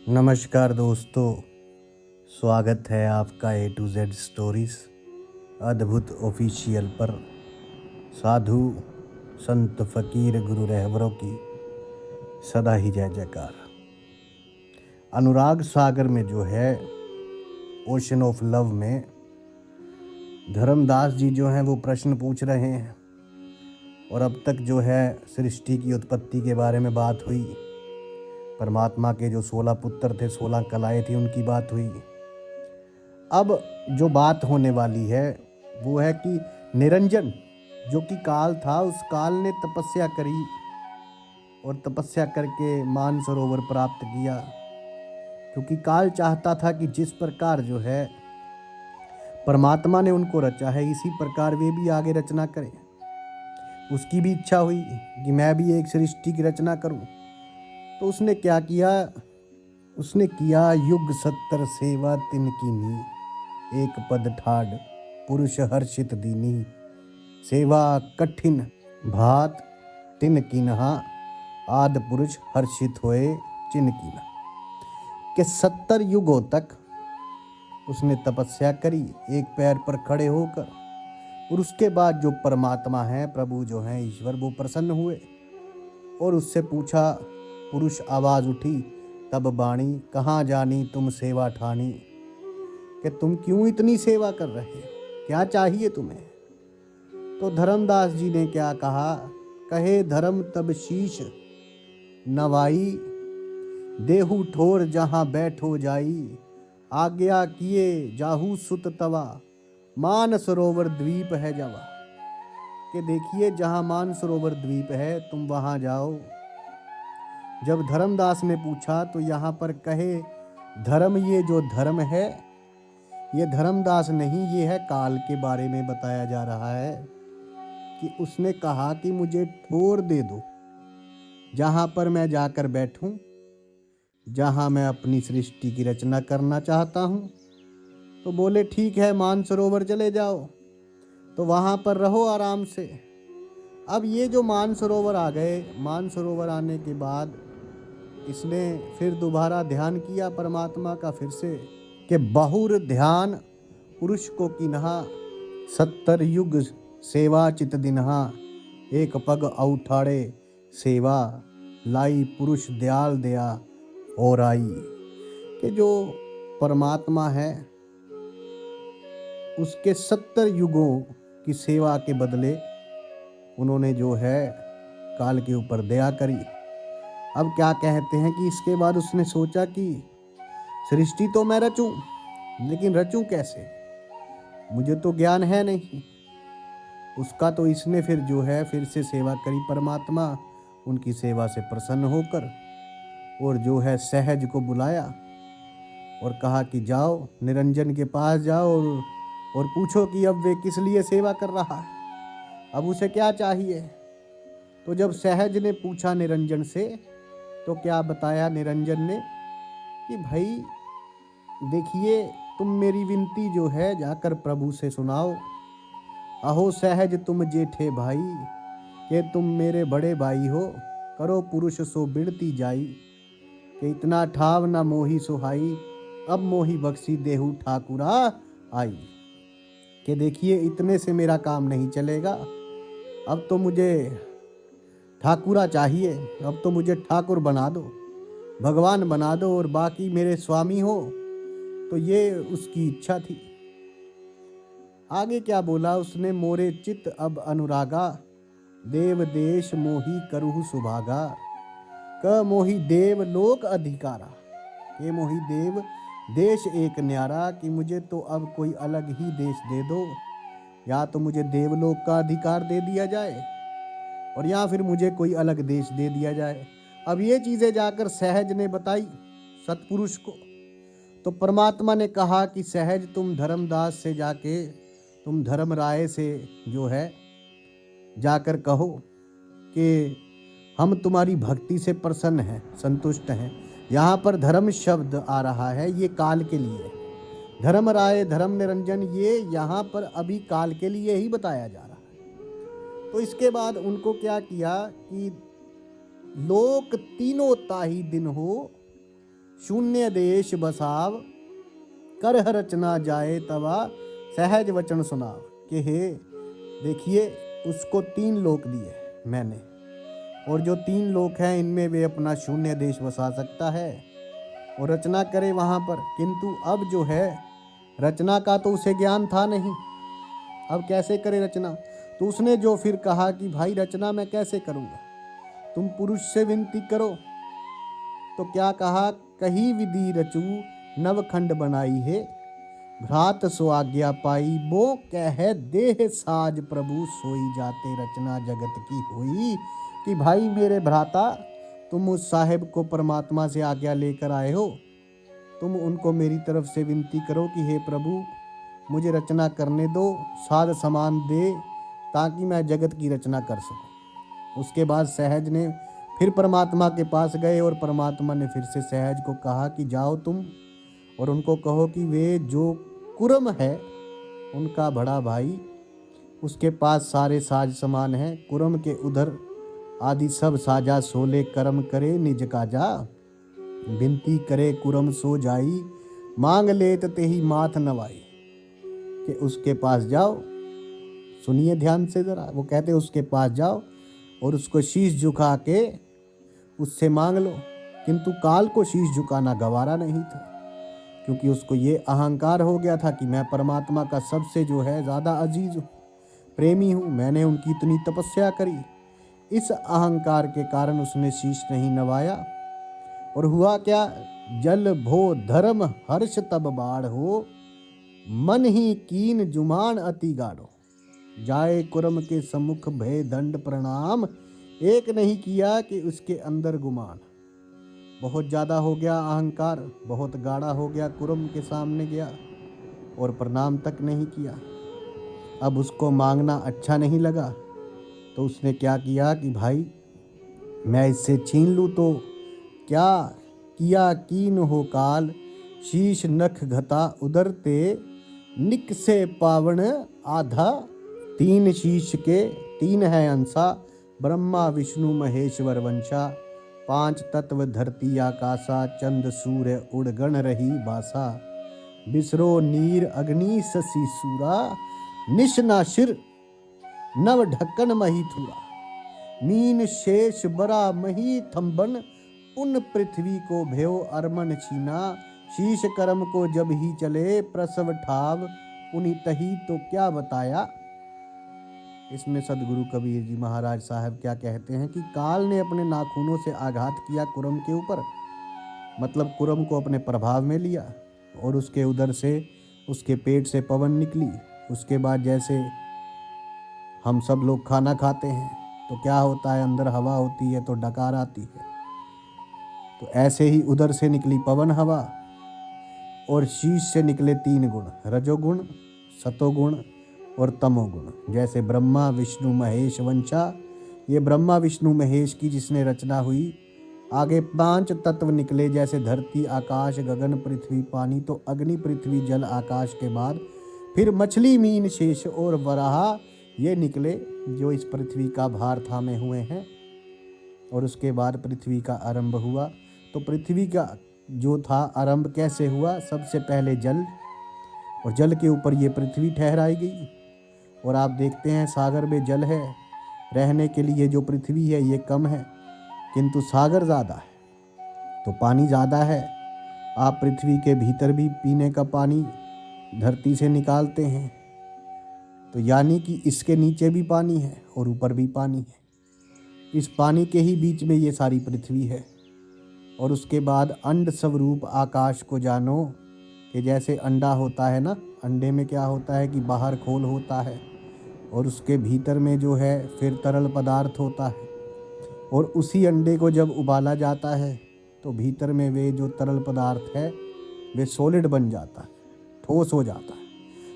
नमस्कार दोस्तों, स्वागत है आपका A to Z स्टोरीज अद्भुत ऑफिशियल पर। साधु संत फकीर गुरु रहबरों की सदा ही जय जयकार। अनुराग सागर में जो है ओशन ऑफ लव में धर्मदास जी जो हैं वो प्रश्न पूछ रहे हैं और अब तक जो है सृष्टि की उत्पत्ति के बारे में बात हुई। परमात्मा के जो 16 पुत्र थे, 16 कलाएं थी, उनकी बात हुई। अब जो बात होने वाली है वो है कि निरंजन जो कि काल था, उस काल ने तपस्या करी और तपस्या करके मानसरोवर प्राप्त किया, क्योंकि काल चाहता था कि जिस प्रकार जो है परमात्मा ने उनको रचा है इसी प्रकार वे भी आगे रचना करें। उसकी भी इच्छा हुई कि मैं भी एक सृष्टि की रचना करूं। तो उसने क्या किया? उसने किया युग 70 सेवा तिनकीनी, एक पद ठाड़ पुरुष हर्षित दीनी, सेवा कठिन भात तिनकीनहा, आद पुरुष हर्षित होए चिनकीना। के 70 युगों तक उसने तपस्या करी एक पैर पर खड़े होकर, और उसके बाद जो परमात्मा है, प्रभु जो है ईश्वर, वो प्रसन्न हुए और उससे पूछा। पुरुष आवाज उठी तब बाणी, कहाँ जानी तुम सेवा ठानी, कि तुम क्यों इतनी सेवा कर रहे हो, क्या चाहिए तुम्हें? तो धर्मदास जी ने क्या कहा? कहे धर्म तब शीश नवाई, देहु ठोर जहाँ बैठो जाई, आज्ञा किए जाहू सुत तवा, मान सरोवर द्वीप है जवा। कि देखिए जहाँ मान सरोवर द्वीप है तुम वहाँ जाओ। जब धर्मदास ने पूछा तो यहाँ पर कहे धर्म, ये जो धर्म है ये धर्मदास नहीं, ये है काल के बारे में बताया जा रहा है कि उसने कहा कि मुझे ठोर दे दो जहाँ पर मैं जाकर बैठूं, जहाँ मैं अपनी सृष्टि की रचना करना चाहता हूँ। तो बोले ठीक है, मानसरोवर चले जाओ, तो वहाँ पर रहो आराम से। अब ये जो मानसरोवर आ गए, मानसरोवर आने के बाद इसने फिर दोबारा ध्यान किया परमात्मा का फिर से, कि बहुर ध्यान पुरुष को किन्हा, 70 युग सेवा चित दिन्हा, एक पग औठाड़े सेवा, लाई पुरुष दयाल दया और आई। कि जो परमात्मा है उसके 70 युगों की सेवा के बदले उन्होंने जो है काल के ऊपर दया करी। अब क्या कहते हैं कि इसके बाद उसने सोचा कि सृष्टि तो मैं रचूं, लेकिन रचूं कैसे, मुझे तो ज्ञान है नहीं। उसका तो इसने फिर जो है फिर से सेवा करी। परमात्मा उनकी सेवा से प्रसन्न होकर और जो है सहज को बुलाया और कहा कि जाओ निरंजन के पास जाओ और पूछो कि अब वे किस लिए सेवा कर रहा है, अब उसे क्या चाहिए। तो जब सहज ने पूछा निरंजन से तो क्या बताया निरंजन ने कि भाई देखिए, तुम मेरी विनती जो है जाकर प्रभु से सुनाओ। अहो सहज तुम जेठे भाई, कि तुम मेरे बड़े भाई हो, करो पुरुष सो बिड़ती जाई, कि इतना ठाव न मोही सुहाई, अब मोही बख्शी देहु ठाकुरा आई। कि देखिए इतने से मेरा काम नहीं चलेगा, अब तो मुझे ठाकुरा चाहिए, अब तो मुझे ठाकुर बना दो, भगवान बना दो और बाकी मेरे स्वामी हो। तो ये उसकी इच्छा थी। आगे क्या बोला उसने? मोरे चित अब अनुरागा, देव देश मोही करुहु सुभागा, क मोही देव लोक अधिकारा। ये मोही देव देश एक न्यारा, कि मुझे तो अब कोई अलग ही देश दे दो, या तो मुझे देवलोक का अधिकार दे दिया जाए और या फिर मुझे कोई अलग देश दे दिया जाए। अब ये चीज़ें जाकर सहज ने बताई सतपुरुष को। तो परमात्मा ने कहा कि सहज तुम धर्मदास से जाके, तुम धर्म राय से जो है जाकर कहो कि हम तुम्हारी भक्ति से प्रसन्न हैं, संतुष्ट हैं। यहाँ पर धर्म शब्द आ रहा है, ये काल के लिए। धर्म राय, धर्म निरंजन, ये यहाँ पर अभी काल के लिए ही बताया जा रहा है। तो इसके बाद उनको क्या किया कि लोक तीनों ताही दिन हो, शून्य देश बसाव, करह रचना जाए तवा, सहज वचन सुनाव। कि हे देखिए, उसको 3 लोक दिए मैंने, और जो 3 लोक हैं इनमें वे अपना शून्य देश बसा सकता है और रचना करे वहाँ पर। किंतु अब जो है रचना का तो उसे ज्ञान था नहीं, अब कैसे करे रचना। तो उसने जो फिर कहा कि भाई रचना मैं कैसे करूँगा, तुम पुरुष से विनती करो। तो क्या कहा, कही विधि रचू नवखंड बनाई है, भ्रात सो आज्ञा पाई बो कह देह साज प्रभु सोई जाते रचना जगत की हुई। कि भाई मेरे भ्राता, तुम उस साहेब को परमात्मा से आज्ञा लेकर आए हो, तुम उनको मेरी तरफ से विनती करो कि हे प्रभु मुझे रचना करने दो, साध समान दे, ताकि मैं जगत की रचना कर सकूं। उसके बाद सहज ने फिर परमात्मा के पास गए और परमात्मा ने फिर से सहज को कहा कि जाओ तुम और उनको कहो कि वे जो कुरम है उनका बड़ा भाई, उसके पास सारे साज समान हैं, कुरम के उधर आदि सब साजा, सोले कर्म करे निज काजा, विनती करे कुरम सो जाई, मांग लेत तेही माथ नवाई। कि उसके पास जाओ, सुनिए ध्यान से जरा, वो कहते उसके पास जाओ और उसको शीश झुका के उससे मांग लो। किंतु काल को शीश झुकाना गवारा नहीं था, क्योंकि उसको ये अहंकार हो गया था कि मैं परमात्मा का सबसे जो है ज़्यादा अजीज हूँ, प्रेमी हूँ, मैंने उनकी इतनी तपस्या करी। इस अहंकार के कारण उसने शीश नहीं नवाया। और हुआ क्या, जल भो धर्म हर्ष तब बाढ़ हो, मन ही कीन जुमान अति गाढ़ो, जाए कुरम के सम्मुख भय दंड प्रणाम, एक नहीं किया कि उसके अंदर गुमान। बहुत ज़्यादा हो गया अहंकार, बहुत गाढ़ा हो गया, कुरम के सामने गया और प्रणाम तक नहीं किया। अब उसको मांगना अच्छा नहीं लगा, तो उसने क्या किया कि भाई मैं इससे छीन लूँ। तो क्या किया कीन हो काल, शीश नख घता उदरते, निक से पावन आधा, 3 शीश के 3 है अंसा, ब्रह्मा विष्णु महेश्वर वंशा, 5 तत्व धरती आकाशा, चंद सूर्य उड़गण रही बासा, बिसरो नीर अग्नि शशि सूरा, निशना शिर नव ढक्कन मही थूरा, मीन शेष बरा मही थम्बन, उन पृथ्वी को भयो अरमन छीना, शीश कर्म को जब ही चले प्रसव ठाव, उन्हीं तही तो क्या बताया। इसमें सदगुरु कबीर जी महाराज साहब क्या कहते हैं कि काल ने अपने नाखूनों से आघात किया कुरम के ऊपर, मतलब कुरम को अपने प्रभाव में लिया और उसके उधर से, उसके पेट से पवन निकली। उसके बाद जैसे हम सब लोग खाना खाते हैं तो क्या होता है, अंदर हवा होती है तो डकार आती है, तो ऐसे ही उधर से निकली पवन हवा और शीश से निकले 3 गुण, रजोगुण, सतोगुण और तमोगुण। जैसे ब्रह्मा विष्णु महेश वंशा, ये ब्रह्मा विष्णु महेश की जिसने रचना हुई। आगे 5 तत्व निकले, जैसे धरती आकाश गगन पृथ्वी पानी, तो अग्नि पृथ्वी जल आकाश के बाद फिर मछली मीन शेष और वराह, ये निकले जो इस पृथ्वी का भार थामे हुए हैं। और उसके बाद पृथ्वी का आरंभ हुआ। तो पृथ्वी का जो था आरंभ कैसे हुआ, सबसे पहले जल, और जल के ऊपर ये पृथ्वी ठहराई गई। और आप देखते हैं सागर में जल है, रहने के लिए जो पृथ्वी है ये कम है, किंतु सागर ज़्यादा है, तो पानी ज़्यादा है। आप पृथ्वी के भीतर भी पीने का पानी धरती से निकालते हैं, तो यानी कि इसके नीचे भी पानी है और ऊपर भी पानी है। इस पानी के ही बीच में ये सारी पृथ्वी है। और उसके बाद अंड स्वरूप आकाश को जानो, कि जैसे अंडा होता है ना, अंडे में क्या होता है कि बाहर खोल होता है और उसके भीतर में जो है फिर तरल पदार्थ होता है, और उसी अंडे को जब उबाला जाता है तो भीतर में वे जो तरल पदार्थ है वे सॉलिड बन जाता है, ठोस हो जाता है।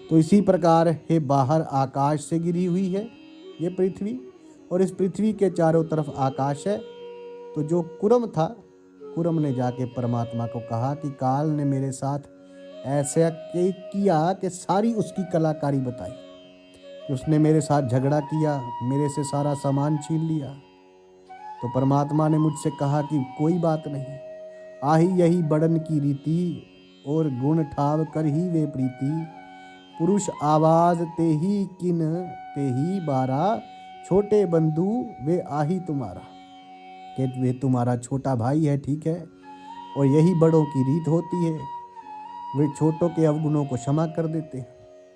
तो इसी प्रकार ये बाहर आकाश से गिरी हुई है ये पृथ्वी, और इस पृथ्वी के चारों तरफ आकाश है। तो जो कुरम था, कुरम ने जाके परमात्मा को कहा कि काल ने मेरे साथ ऐसा किया कि सारी उसकी कलाकारी बताई, कि उसने मेरे साथ झगड़ा किया, मेरे से सारा सामान छीन लिया। तो परमात्मा ने मुझसे कहा कि कोई बात नहीं, आही यही बड़न की रीति, और गुण ठाव कर ही वे प्रीति। पुरुष आवाज ते ही किन ते ही बारा, छोटे बंधु वे आही तुम्हारा। कि वे तुम्हारा छोटा भाई है, ठीक है, और यही बड़ों की रीत होती है। वे छोटों के अवगुणों को क्षमा कर देते हैं,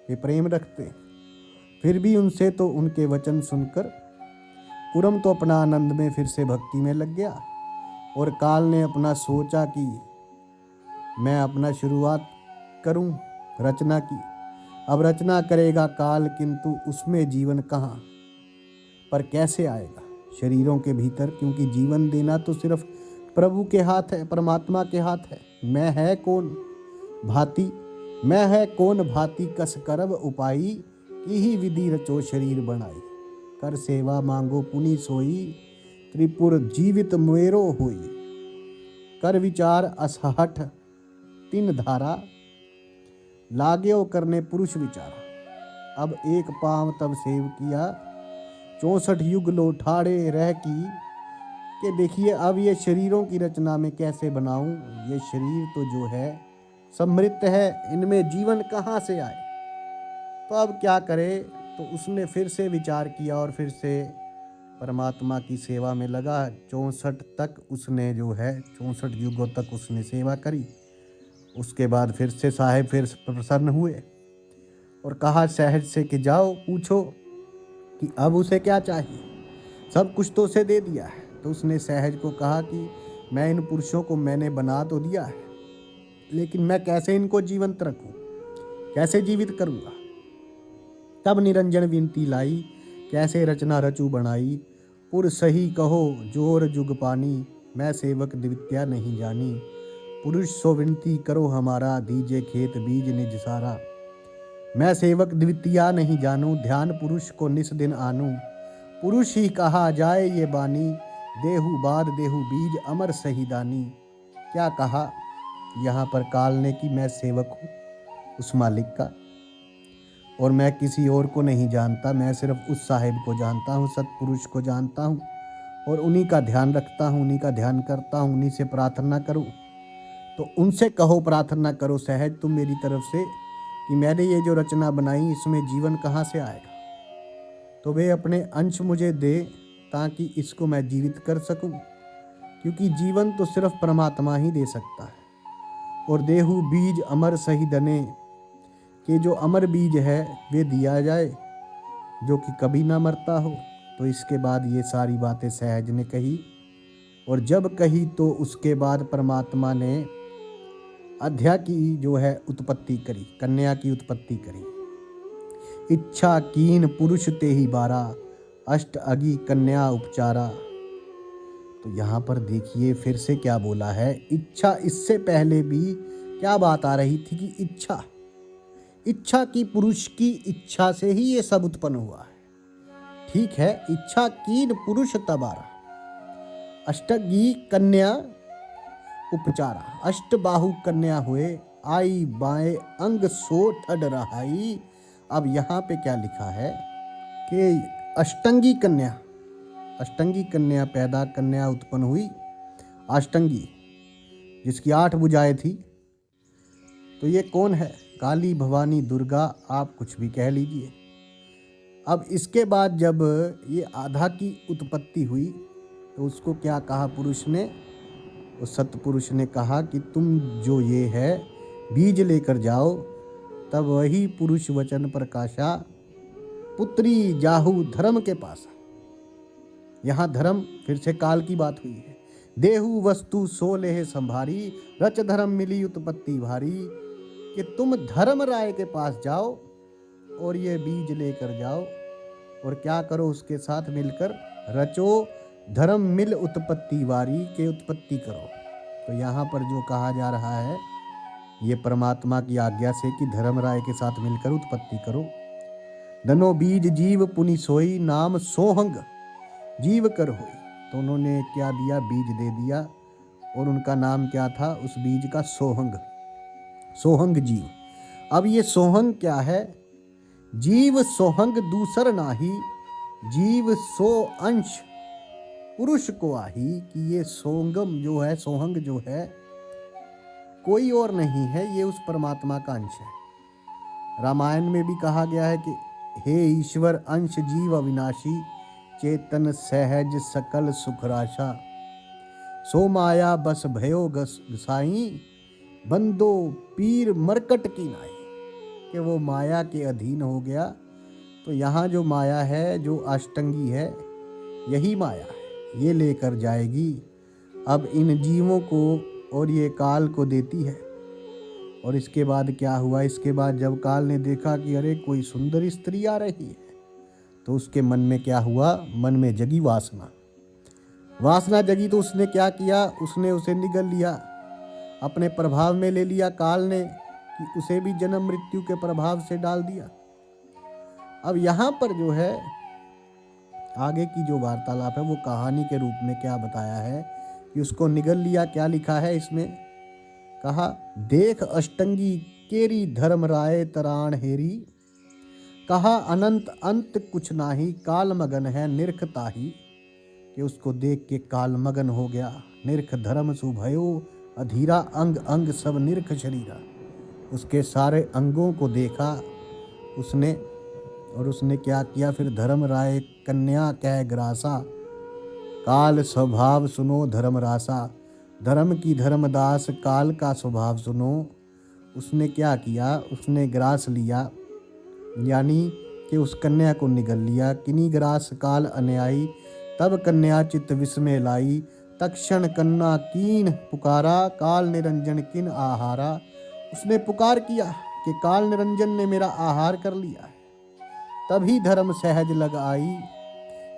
वे प्रेम रखते हैं। फिर भी उनसे तो उनके वचन सुनकर कुरम तो अपना आनंद में फिर से भक्ति में लग गया। और काल ने अपना सोचा कि मैं अपना शुरुआत करूं, रचना की। अब रचना करेगा काल, किंतु उसमें जीवन कहाँ, पर कैसे आएगा शरीरों के भीतर, क्योंकि जीवन देना तो सिर्फ प्रभु के हाथ है, परमात्मा के हाथ है। मैं है कौन भांति, मैं है कौन भांति कस करब उपाई, की ही विधि रचो शरीर बनाई। कर सेवा मांगो पुनि सोई, त्रिपुर जीवित मेरो होई। कर विचार असहठ तीन धारा, लाग्यो करने पुरुष विचारा। अब एक पांव तब सेव किया, 64 युग लो ठाड़े रह की। कि देखिए अब ये शरीरों की रचना में कैसे बनाऊं, ये शरीर तो जो है समृत है, इनमें जीवन कहाँ से आए। तो अब क्या करे, तो उसने फिर से विचार किया और फिर से परमात्मा की सेवा में लगा। 64 तक उसने जो है 64 युगों तक उसने सेवा करी। उसके बाद फिर से साहेब फिर प्रसन्न हुए और कहा सहज से कि जाओ पूछो कि अब उसे क्या चाहिए, सब कुछ तो उसे दे दिया है। तो उसने सहज को कहा कि मैं इन पुरुषों को मैंने बना तो दिया है, लेकिन मैं कैसे इनको जीवंत रखूं, कैसे जीवित करूंगा। तब निरंजन विनती लाई, कैसे रचना रचू बनाई। पुर सही कहो जोर जुग पानी, मैं सेवक द्वितीया नहीं जानी। पुरुष सो विनती करो हमारा, दीजे खेत बीज निज सारा। मैं सेवक द्वितीया नहीं जानूं, ध्यान पुरुष को निस दिन आनूं। पुरुष ही कहा जाए ये बानी, देहु बाद देहु बीज अमर सही दानी। क्या कहा यहाँ पर काल ने कि मैं सेवक हूँ उस मालिक का, और मैं किसी और को नहीं जानता, मैं सिर्फ उस साहिब को जानता हूँ, सतपुरुष को जानता हूँ, और उन्हीं का ध्यान रखता हूँ, उन्हीं का ध्यान करता हूँ, उन्हीं से प्रार्थना करूँ। तो उनसे कहो प्रार्थना करो सहज तुम मेरी तरफ से कि मैंने ये जो रचना बनाई इसमें जीवन कहाँ से आएगा। तो वे अपने अंश मुझे दे ताकि इसको मैं जीवित कर सकूं, क्योंकि जीवन तो सिर्फ परमात्मा ही दे सकता है। और देहु बीज अमर सही दने, कि जो अमर बीज है वे दिया जाए जो कि कभी ना मरता हो। तो इसके बाद ये सारी बातें सहज ने कही, और जब कही तो उसके बाद परमात्मा ने अध्या की जो है उत्पत्ति करी, कन्या की उत्पत्ति करी। इच्छा कीन पुरुष ते ही बारा, अष्ट अगी कन्या उपचारा। तो यहाँ पर देखिए फिर से क्या बोला है, इच्छा। इससे पहले भी क्या बात आ रही थी कि इच्छा की, पुरुष की इच्छा से ही ये सब उत्पन्न हुआ है। ठीक है, इच्छा कीन पुरुष तबारा, अष्टगी कन्या उपचारा। अष्ट बाहु कन्या हुए, आई बाएं अंग सो ठड रहाई। अब यहाँ पे क्या लिखा है कि अष्टंगी कन्या पैदा, कन्या उत्पन्न हुई अष्टंगी, जिसकी 8 भुजाएं थी। तो ये कौन है, काली भवानी दुर्गा, आप कुछ भी कह लीजिए। अब इसके बाद जब ये आधा की उत्पत्ति हुई तो उसको क्या कहा पुरुष ने, उस सतपुरुष ने कहा कि तुम जो ये है बीज लेकर जाओ। तब वही पुरुष वचन प्रकाशा, पुत्री जाहु धर्म के पास। यहाँ धर्म फिर से काल की बात हुई है। देहु वस्तु सो लेह संभारी, रच धर्म मिली उत्पत्ति भारी। कि तुम धर्म राय के पास जाओ और ये बीज लेकर जाओ, और क्या करो उसके साथ मिलकर, रचो धर्म मिल उत्पत्ति वारी, के उत्पत्ति करो। तो यहाँ पर जो कहा जा रहा है ये परमात्मा की आज्ञा से कि धर्म राय के साथ मिलकर उत्पत्ति करो। धनो बीज जीव पुनि सोई, नाम सोहंग जीव कर होई। तो उन्होंने क्या दिया, बीज दे दिया, और उनका नाम क्या था उस बीज का, सोहंग जीव। अब ये सोहंग क्या है, जीव सोहंग दूसर नाही, जीव सो अंश पुरुष को आही। कि ये सोहंग जो है कोई और नहीं है, ये उस परमात्मा का अंश है। रामायण में भी कहा गया है कि हे ईश्वर अंश जीव अविनाशी, चेतन सहज सकल सुख राशा, सो माया बस भयो गोसाई, बंदो पीर मरकट की नाई। कि वो माया के अधीन हो गया। तो यहाँ जो माया है, जो अष्टंगी है, यही माया है, ये लेकर जाएगी अब इन जीवों को और ये काल को देती है। और इसके बाद क्या हुआ? इसके बाद जब काल ने देखा कि अरे कोई सुंदर स्त्री आ रही है, तो उसके मन में क्या हुआ? मन में जगी वासना। वासना जगी तो उसने क्या किया? उसने उसे निगल लिया, अपने प्रभाव में ले लिया। काल ने कि उसे भी जन्म मृत्यु के प्रभाव से डाल दिया। अब यहाँ पर जो है आगे की जो वार्तालाप है वो कहानी के रूप में क्या बताया है कि उसको निगल लिया। क्या लिखा है इसमें? कहा, देख अष्टंगी केरी धर्म राय तराण हेरी, कहा अनंत अंत कुछ नाही, काल मगन है निरख ताही। कि उसको देख के काल मगन हो गया। निरख धर्म सुभयो अधीरा, अंग अंग सब निरख शरीरा। उसके सारे अंगों को देखा उसने, और उसने क्या किया फिर? धर्म राय कन्या कह ग्रासा, काल स्वभाव सुनो धर्म रासा। धर्म की धर्मदास काल का स्वभाव सुनो। उसने क्या किया? उसने ग्रास लिया, यानी कि उस कन्या को निगल लिया। किनी ग्रास काल अन्यायी, तब कन्या चित्त विस्मय लाई। तक्षण कन्या कीन पुकारा, काल निरंजन किन आहारा। उसने पुकार किया कि काल निरंजन ने मेरा आहार कर लिया है। तभी धर्म सहज लग आई,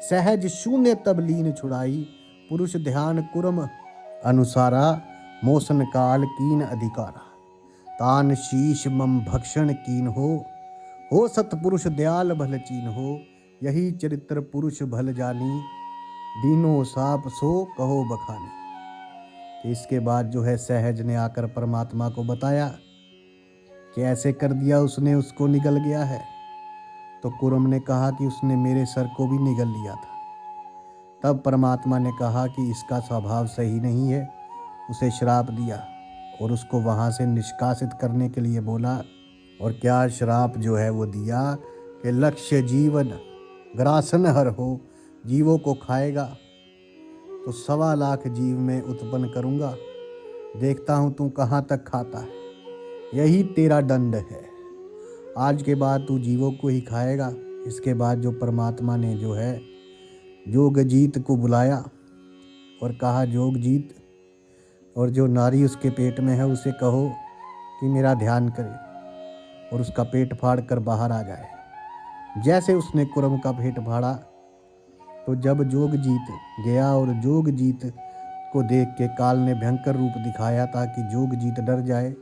सहज शून्य तब लीन छुड़ाई। पुरुष ध्यान कुरम अनुसारा, मोसन काल कीन अधिकारा। तान शीश मम भक्षण कीन हो सतपुरुष दयाल भल चीन हो। यही चरित्र पुरुष भल जानी, दीनो साप सो कहो बखानी। तो इसके बाद जो है सहज ने आकर परमात्मा को बताया कि ऐसे कर दिया उसने, उसको निगल गया है। तो कुरम ने कहा कि उसने मेरे सर को भी निगल लिया था। तब परमात्मा ने कहा कि इसका स्वभाव सही नहीं है, उसे श्राप दिया और उसको वहाँ से निष्कासित करने के लिए बोला। और क्या श्राप जो है वो दिया कि लक्ष्य जीवन ग्रासन हर हो, जीवों को खाएगा तो 1.25 लाख जीव में उत्पन्न करूँगा, देखता हूँ तू कहाँ तक खाता है, यही तेरा दंड है। आज के बाद तू जीवों को ही खाएगा। इसके बाद जो परमात्मा ने जो है जोगजीत को बुलाया और कहा, जोगजीत, और जो नारी उसके पेट में है उसे कहो कि मेरा ध्यान करे और उसका पेट फाड़ कर बाहर आ जाए। जैसे उसने कुरम का पेट फाड़ा, तो जब जोगजीत गया और जोगजीत को देख के काल ने भयंकर रूप दिखाया ताकि जोगजीत डर जाए,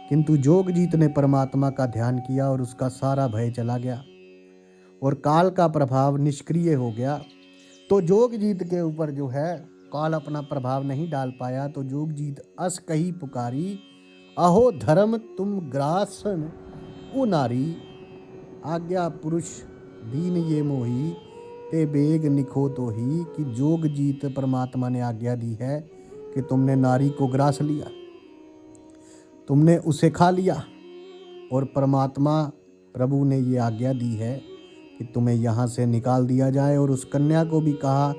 किंतु जोगजीत ने परमात्मा का ध्यान किया और उसका सारा भय चला गया और काल का प्रभाव निष्क्रिय हो गया। तो जोगजीत के ऊपर जो है काल अपना प्रभाव नहीं डाल पाया। तो जोगजीत अस कही पुकारी, अहो धर्म तुम ग्रासन उ नारी, आज्ञा पुरुष दीन ये मोही, ते बेग निखो तो ही। कि जोगजीत परमात्मा ने आज्ञा दी है कि तुमने नारी को ग्रास लिया, तुमने उसे खा लिया, और परमात्मा प्रभु ने ये आज्ञा दी है कि तुम्हें यहाँ से निकाल दिया जाए। और उस कन्या को भी कहा,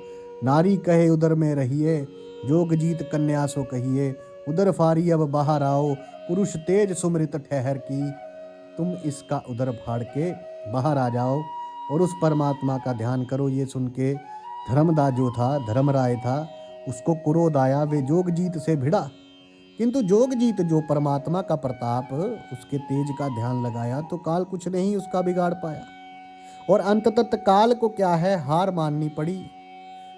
नारी कहे उधर में रहिए, जोगजीत कन्या सो कहिए, उधर फारी अब बाहर आओ, पुरुष तेज सुमृत ठहर की। तुम इसका उधर फाड़ के बाहर आ जाओ और उस परमात्मा का ध्यान करो। ये सुन के धर्मदा जो था, धर्मराय था, उसको क्रोध आया, वे जोगजीत से भिड़ा। किंतु जोगजीत जो परमात्मा का प्रताप, उसके तेज का ध्यान लगाया तो काल कुछ नहीं उसका बिगाड़ पाया। और अंततः काल को क्या है, हार माननी पड़ी।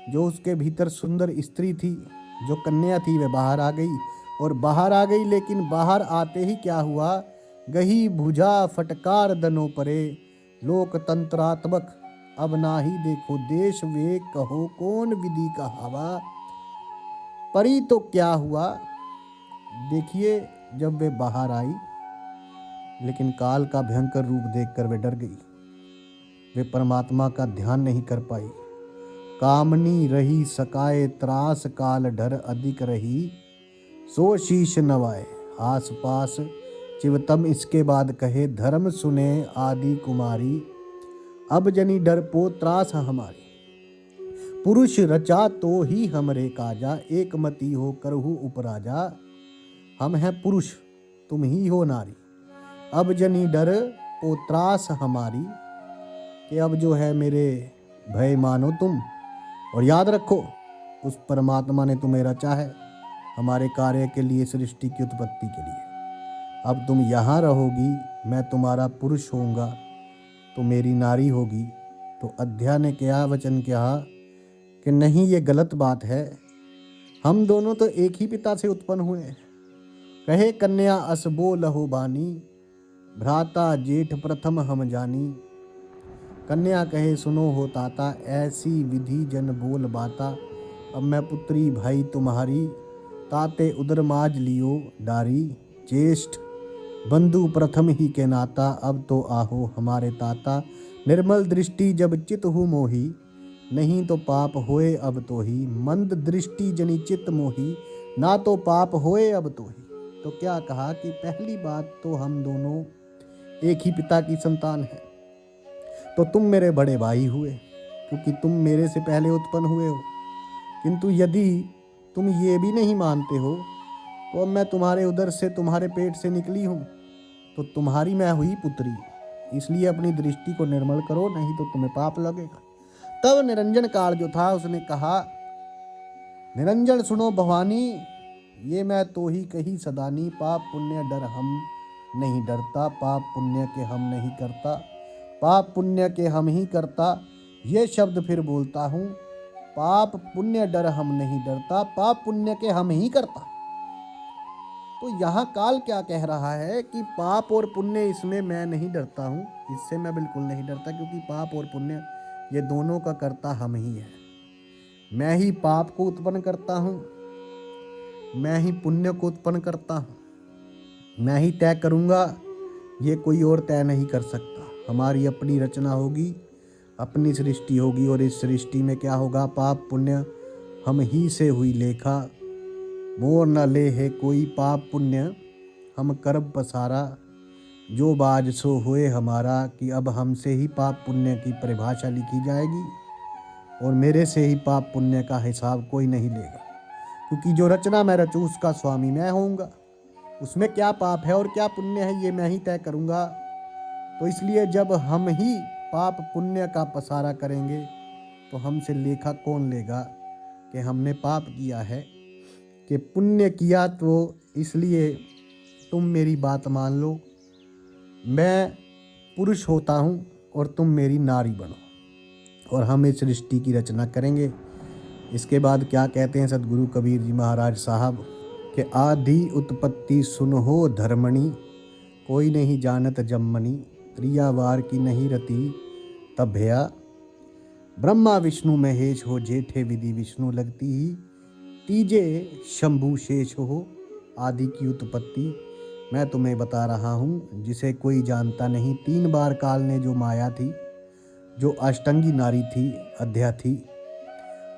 जो उसके भीतर सुंदर स्त्री थी, जो कन्या थी, वह बाहर आ गई और बाहर आ गई। लेकिन बाहर आते ही क्या हुआ, गही भुजा फटकार दनो परे, लोकतंत्रात्मक अब ना ही देखो देश वे, कहो कौन विधि का हवा। परी तो क्या हुआ, देखिए जब वे बाहर आई, लेकिन काल का भयंकर रूप देखकर वे डर गई। वे परमात्मा का ध्यान नहीं कर पाई। कामनी रही सकाए त्रास, काल डर अधिक रही, सो शीश नवाए। आस पास चिवतम। इसके बाद कहे धर्म सुने आदि कुमारी, अब जनी डर पो त्रास हमारी। पुरुष रचा तो ही हमरे काजा, एक मति हो करहु उपराजा। हम हैं पुरुष तुम ही हो नारी, अब जनी डर पो त्रास हमारी, कि अब जो है मेरे भय मानो तुम, और याद रखो उस परमात्मा ने तुम्हें रचा है हमारे कार्य के लिए, सृष्टि की उत्पत्ति के लिए। अब तुम यहाँ रहोगी, मैं तुम्हारा पुरुष होऊंगा, तो मेरी नारी होगी। तो अध्या ने क्या वचन कहा कि नहीं, ये गलत बात है, हम दोनों तो एक ही पिता से उत्पन्न हुए। कहे कन्या असबो लहु बानी, भ्राता जेठ प्रथम हम जानी। कन्या कहे सुनो हो ताता, ऐसी विधि जन बोल बाता। अब मैं पुत्री भाई तुम्हारी, ताते उदर माज लियो डारी। ज्येष्ठ बंधु प्रथम ही के नाता, अब तो आहो हमारे ताता। निर्मल दृष्टि जब चित हूँ मोही, नहीं तो पाप होए अब तो ही। मंद दृष्टि जनि चित मोही, ना तो पाप होए अब तो ही। तो क्या कहा कि पहली बात तो हम दोनों एक ही पिता की संतान हैं, तो तुम मेरे बड़े भाई हुए क्योंकि तुम मेरे से पहले उत्पन्न हुए हो। किंतु यदि तुम ये भी नहीं मानते हो, तो अब मैं तुम्हारे उदर से, तुम्हारे पेट से निकली हूँ, तो तुम्हारी मैं हुई पुत्री। इसलिए अपनी दृष्टि को निर्मल करो, नहीं तो तुम्हें पाप लगेगा। तब निरंजन काल जो था उसने कहा, निरंजन सुनो भवानी, ये मैं तो ही कही सदानी। पाप पुण्य डर हम नहीं डरता, पाप पुण्य के हम नहीं करता, पाप पुण्य के हम ही करता। ये शब्द फिर बोलता हूँ, पाप पुण्य डर हम नहीं डरता, पाप पुण्य के हम ही करता। तो यहाँ काल क्या कह रहा है कि पाप और पुण्य, इसमें मैं नहीं डरता हूँ, इससे मैं बिल्कुल नहीं डरता, क्योंकि पाप और पुण्य ये दोनों का करता हम ही है। मैं ही पाप को उत्पन्न करता हूँ, मैं ही पुण्य को उत्पन्न करता हूँ, मैं ही तय करूँगा, ये कोई और तय नहीं कर सकता। हमारी अपनी रचना होगी, अपनी सृष्टि होगी, और इस सृष्टि में क्या होगा, पाप पुण्य हम ही से हुई लेखा। मोर न ले है कोई पाप पुण्य, हम करब पसारा। जो बाज सो हुए हमारा, कि अब हमसे ही पाप पुण्य की परिभाषा लिखी जाएगी, और मेरे से ही पाप पुण्य का हिसाब कोई नहीं लेगा, क्योंकि जो रचना मैं रचूँ उसका स्वामी मैं होऊंगा। उसमें क्या पाप है और क्या पुण्य है, ये मैं ही तय करूँगा। तो इसलिए जब हम ही पाप पुण्य का पसारा करेंगे, तो हमसे लेखा कौन लेगा कि हमने पाप किया है कि पुण्य किया। तो इसलिए तुम मेरी बात मान लो, मैं पुरुष होता हूँ और तुम मेरी नारी बनो, और हम इस सृष्टि की रचना करेंगे। इसके बाद क्या कहते हैं सदगुरु कबीर जी महाराज साहब कि आदि उत्पत्ति सुनहो धर्मणि, कोई नहीं जानत जम्मनी। त्रियावार की नहीं रति तब भया, ब्रह्मा विष्णु महेश हो जेठे विधि विष्णु लगती ही। तीजे शंभु शेष हो आदि की उत्पत्ति। मैं तुम्हें बता रहा हूँ जिसे कोई जानता नहीं। 3 बार काल ने जो माया थी, जो अष्टांगी नारी थी, अध्या थी,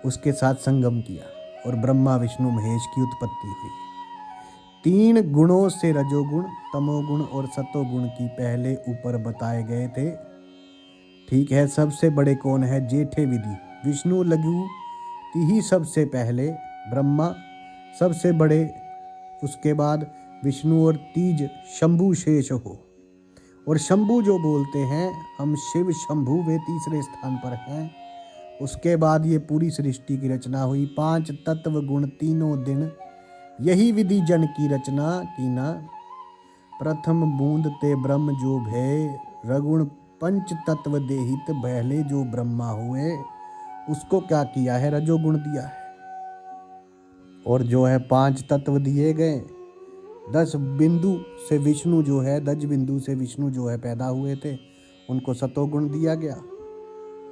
उसके साथ संगम किया और ब्रह्मा विष्णु महेश की उत्पत्ति हुई। 3 गुणों से रजोगुण, तमोगुण और सतोगुण की पहले ऊपर बताए गए थे। ठीक है, सबसे बड़े कौन है? जेठे विधि विष्णु लघु ही सबसे पहले, ब्रह्मा सबसे बड़े, उसके बाद विष्णु और तीज शंभु शेष हो। और शंभु जो बोलते हैं हम शिव शंभु, वे तीसरे स्थान पर हैं। उसके बाद ये पूरी सृष्टि की रचना हुई। 5 तत्व गुण तीनों दिन, यही विधि जन की रचना कीना। प्रथम बूंद ते ब्रह्म जो भय, रगुण पंच तत्व देहित पहले जो ब्रह्मा हुए, उसको क्या किया है? रजोगुण दिया है। और जो है 5 तत्व दिए गए। 10 बिंदु से विष्णु जो है, 10 बिंदु से विष्णु जो है पैदा हुए थे, उनको सतोगुण दिया गया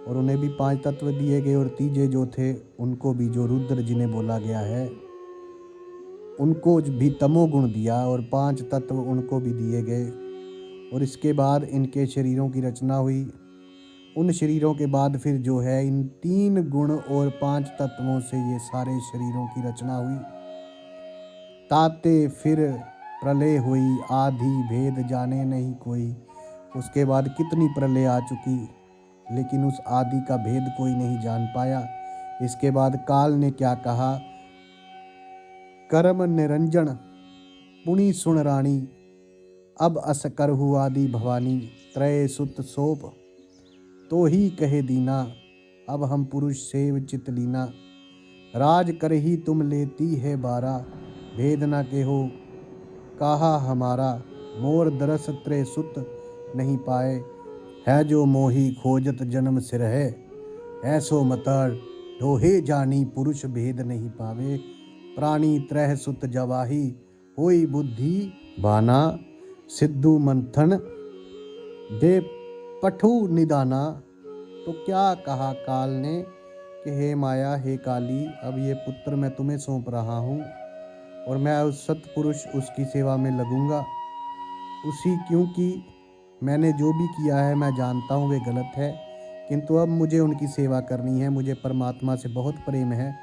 और उन्हें भी 5 तत्व दिए गए। और तीजे जो थे उनको भी, जो रुद्र जिन्हें बोला गया है, उनको भी तमोगुण दिया और 5 तत्व उनको भी दिए गए। और इसके बाद इनके शरीरों की रचना हुई। उन शरीरों के बाद फिर जो है इन 3 गुण और 5 तत्वों से ये सारे शरीरों की रचना हुई। ताते फिर प्रलय हुई आधी भेद जाने नहीं कोई। उसके बाद कितनी प्रलय आ चुकी, लेकिन उस आदि का भेद कोई नहीं जान पाया। इसके बाद काल ने क्या कहा, कर्म निरंजन पुनि सुन रानी, अब अस करहु आदि भवानी, त्रय सुत सोप तो ही कहे दीना, अब हम पुरुष सेव चित लीना। राज करही तुम लेती है बारा, भेद न केहो कहा हमारा, मोर दरस त्रय सुत नहीं पाए, है जो मोही खोजत जन्म सिर है, ऐसो मतर ढोहे जानी पुरुष भेद नहीं पावे, प्राणी त्रह सुत जवाही होई बुद्धि बाना, सिद्धू मंथन दे पठु निदाना। तो क्या कहा काल ने कि हे माया, हे काली, अब ये पुत्र मैं तुम्हें सौंप रहा हूँ और मैं उस सत्पुरुष उसकी सेवा में लगूंगा उसी, क्योंकि मैंने जो भी किया है मैं जानता हूँ वे गलत है, किंतु अब मुझे उनकी सेवा करनी है। मुझे परमात्मा से बहुत प्रेम है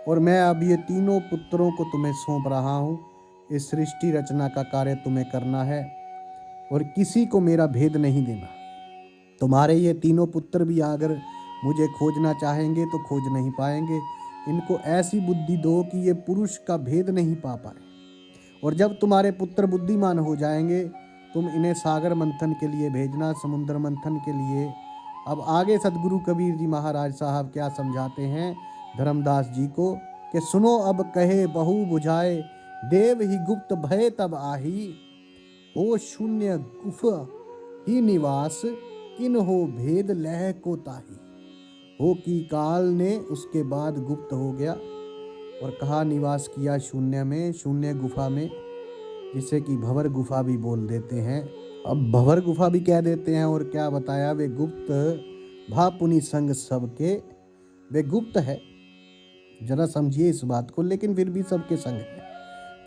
और मैं अब ये तीनों पुत्रों को तुम्हें सौंप रहा हूँ। इस सृष्टि रचना का कार्य तुम्हें करना है और किसी को मेरा भेद नहीं देना। तुम्हारे ये तीनों पुत्र भी अगर मुझे खोजना चाहेंगे तो खोज नहीं पाएंगे। इनको ऐसी बुद्धि दो कि ये पुरुष का भेद नहीं पा पाए, और जब तुम्हारे पुत्र बुद्धिमान हो जाएंगे तुम इन्हें सागर मंथन के लिए भेजना, समुद्र मंथन के लिए। अब आगे सदगुरु कबीर जी महाराज साहब क्या समझाते हैं धर्मदास जी को कि सुनो अब कहे बहु बुझाए, देव ही गुप्त भय तब आही, हो शून्य गुफ ही निवास, किन हो भेद लह को ताही। हो कि काल ने उसके बाद गुप्त हो गया और कहा निवास किया शून्य में, शून्य गुफा में, जिसे कि भंवर गुफा भी बोल देते हैं। अब भंवर गुफा भी कह देते हैं। और क्या बताया, वे गुप्त भापुनि संग सबके, वे गुप्त है, जरा समझिए इस बात को, लेकिन फिर भी सबके संग है।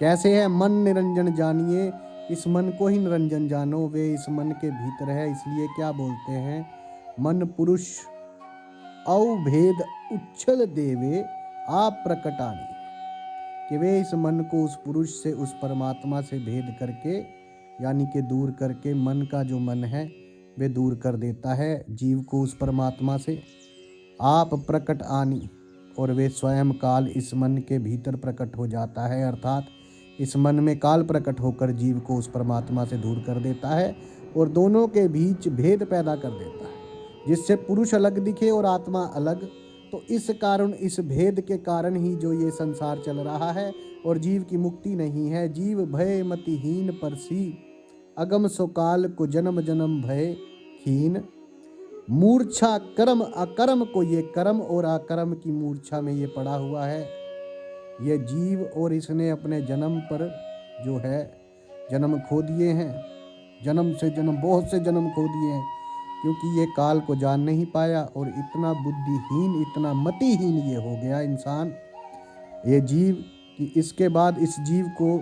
कैसे है, मन निरंजन जानिए, इस मन को ही निरंजन जानो, वे इस मन के भीतर है। इसलिए क्या बोलते हैं, मन पुरुष अवभेद उच्छल देवे आप प्रकटानी, कि वे इस मन को उस पुरुष से, उस परमात्मा से भेद करके, यानी कि दूर करके, मन का जो मन है वे दूर कर देता है जीव को उस परमात्मा से। आप प्रकट आनी, और वे स्वयं काल इस मन के भीतर प्रकट हो जाता है, अर्थात इस मन में काल प्रकट होकर जीव को उस परमात्मा से दूर कर देता है और दोनों के बीच भेद पैदा कर देता है, जिससे पुरुष अलग दिखे और आत्मा अलग। तो इस कारण, इस भेद के कारण ही जो ये संसार चल रहा है और जीव की मुक्ति नहीं है। जीव भय मतिहीन परसी, अगम सोकाल को जन्म जन्म भय हीन, मूर्छा कर्म अकर्म को, ये कर्म और अकर्म की मूर्छा में ये पड़ा हुआ है ये जीव। और इसने अपने जन्म पर जो है जन्म खो दिए हैं, जन्म से जन्म, बहुत से जन्म खो दिए हैं, क्योंकि ये काल को जान नहीं पाया और इतना बुद्धिहीन, इतना मतिहीन ये हो गया इंसान, ये जीव, कि इसके बाद इस जीव को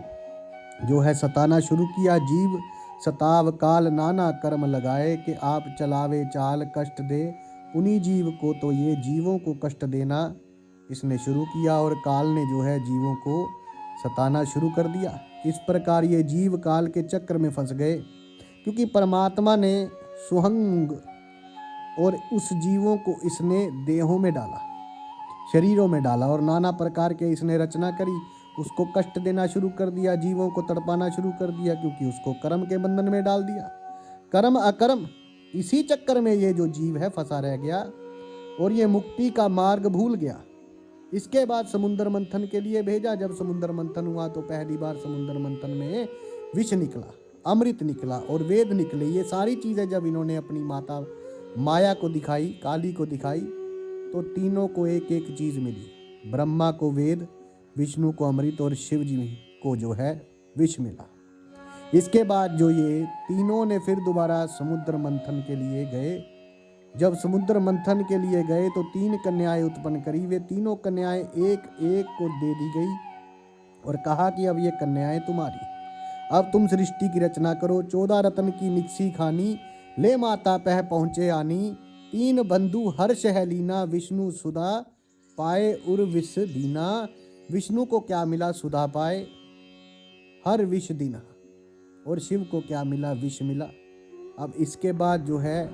जो है सताना शुरू किया। जीव सताव काल नाना कर्म लगाए, कि आप चलावे चाल कष्ट दे उन्हीं जीव को। तो ये जीवों को कष्ट देना इसने शुरू किया और काल ने जो है जीवों को सताना शुरू कर दिया। इस प्रकार ये जीव काल के चक्र में फंस गए, क्योंकि परमात्मा ने सुहंग और उस जीवों को इसने देहों में डाला, शरीरों में डाला, और नाना प्रकार के इसने रचना करी, उसको कष्ट देना शुरू कर दिया, जीवों को तड़पाना शुरू कर दिया, क्योंकि उसको कर्म के बंधन में डाल दिया। कर्म अकर्म, इसी चक्कर में ये जो जीव है फंसा रह गया और ये मुक्ति का मार्ग भूल गया। इसके बाद समुद्र मंथन के लिए भेजा। जब समुद्र मंथन हुआ तो पहली बार समुद्र मंथन में विष निकला, अमृत निकला और वेद निकले। ये सारी चीज़ें जब इन्होंने अपनी माता माया को दिखाई, काली को दिखाई, तो तीनों को एक एक चीज़ मिली। ब्रह्मा को वेद, विष्णु को अमृत और शिव जी को जो है विष मिला। इसके बाद जो ये तीनों ने फिर दोबारा समुद्र मंथन के लिए गए। जब समुद्र मंथन के लिए गए तो 3 कन्याएं उत्पन्न करी। वे तीनों कन्याएं एक एक को दे दी गई और कहा कि अब ये कन्याएं तुम्हारी, अब तुम सृष्टि की रचना करो। 14 रत्न की निक्सी खानी, ले माता पह पहुँचे आनी। 3 बंधु हर्ष है लीना, विष्णु सुधा पाए उर विष दीना। विष्णु को क्या मिला? सुधा पाए, हर विष दीना। और शिव को क्या मिला? विष मिला। अब इसके बाद जो है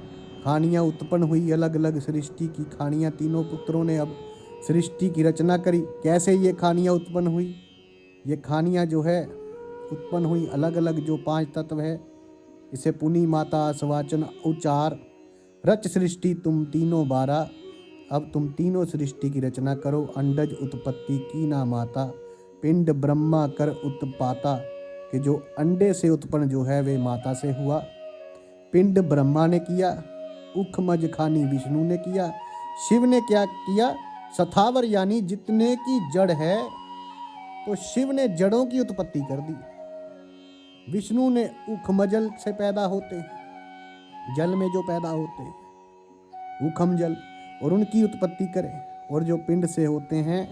खानियाँ उत्पन्न हुई, अलग अलग सृष्टि की खानियाँ। तीनों पुत्रों ने अब सृष्टि की रचना करी। कैसे ये खानियाँ उत्पन्न हुई? ये खानियाँ जो है उत्पन्न हुई अलग अलग, जो 5 तत्व है, इसे पुनी माता सवाचन उचार रच सृष्टि तुम तीनों 12। अब तुम तीनों सृष्टि की रचना करो। अंडज उत्पत्ति की ना माता, पिंड ब्रह्मा कर उत्पाता, कि जो अंडे से उत्पन्न जो है वे माता से हुआ। पिंड ब्रह्मा ने किया, उख मज खानी विष्णु ने किया, शिव ने क्या किया? सथावर यानी जितने की जड़ है, तो शिव ने जड़ों की उत्पत्ति कर दी। विष्णु ने उखमजल से पैदा होते हैं, जल में जो पैदा होते हैं उखम जल, और उनकी उत्पत्ति करें। और जो पिंड से होते हैं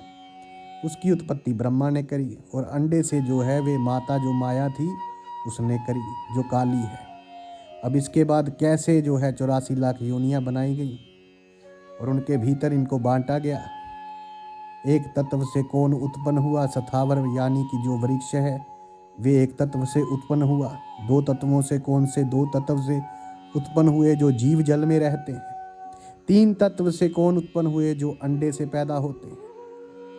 उसकी उत्पत्ति ब्रह्मा ने करी। और अंडे से जो है वे माता जो माया थी उसने करी, जो काली है। अब इसके बाद कैसे जो है 84 लाख योनियां बनाई गई और उनके भीतर इनको बांटा गया। एक तत्व से कौन उत्पन्न हुआ? सथावर यानी कि जो वृक्ष है वे एक तत्व से उत्पन्न हुआ। 2 तत्वों से कौन से? 2 तत्व से उत्पन्न हुए जो जीव जल में रहते हैं। 3 तत्व से कौन उत्पन्न हुए? जो अंडे से पैदा होते हैं।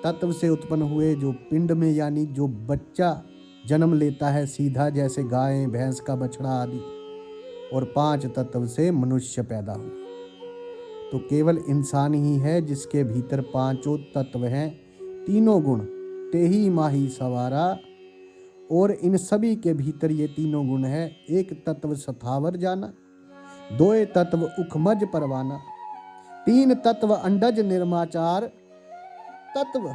तत्व से उत्पन्न हुए जो पिंड में, यानी जो बच्चा जन्म लेता है सीधा, जैसे गाय भैंस का बछड़ा आदि। और 5 तत्व से मनुष्य पैदा हुआ। तो केवल इंसान ही है जिसके भीतर 5 तत्व हैं, 3 गुण, तेही माही सवारा। और इन सभी के भीतर ये 3 गुण है। 1 तत्व सथावर जाना, 2 तत्व उखमज परवाना, 3 तत्व अंडज निर्माचार तत्व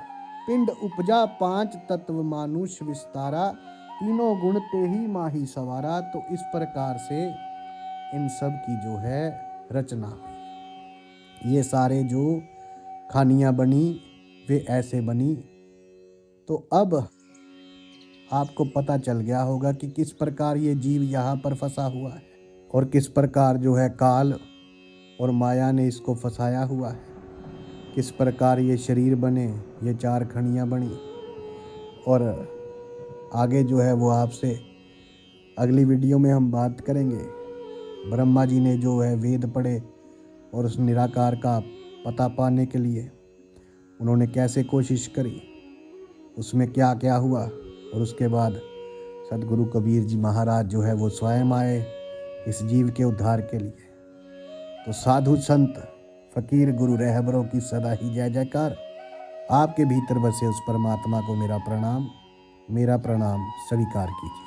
पिंड उपजा, 5 तत्व मानुष विस्तारा, 3 गुण तेही माही सवारा। तो इस प्रकार से इन सब की जो है रचना हुई। ये सारे जो खानियाँ बनी वे ऐसे बनी। तो अब आपको पता चल गया होगा कि किस प्रकार ये जीव यहाँ पर फंसा हुआ है और किस प्रकार जो है काल और माया ने इसको फंसाया हुआ है। किस प्रकार ये शरीर बने, ये 4 खनियाँ बनी। और आगे जो है वो आपसे अगली वीडियो में हम बात करेंगे। ब्रह्मा जी ने जो है वेद पढ़े और उस निराकार का पता पाने के लिए उन्होंने कैसे कोशिश करी, उसमें क्या क्या हुआ। और उसके बाद सदगुरु कबीर जी महाराज जो है वो स्वयं आए इस जीव के उद्धार के लिए। तो साधु संत फकीर गुरु रहबरों की सदा ही जय जयकार। आपके भीतर बसे उस परमात्मा को मेरा प्रणाम स्वीकार कीजिए।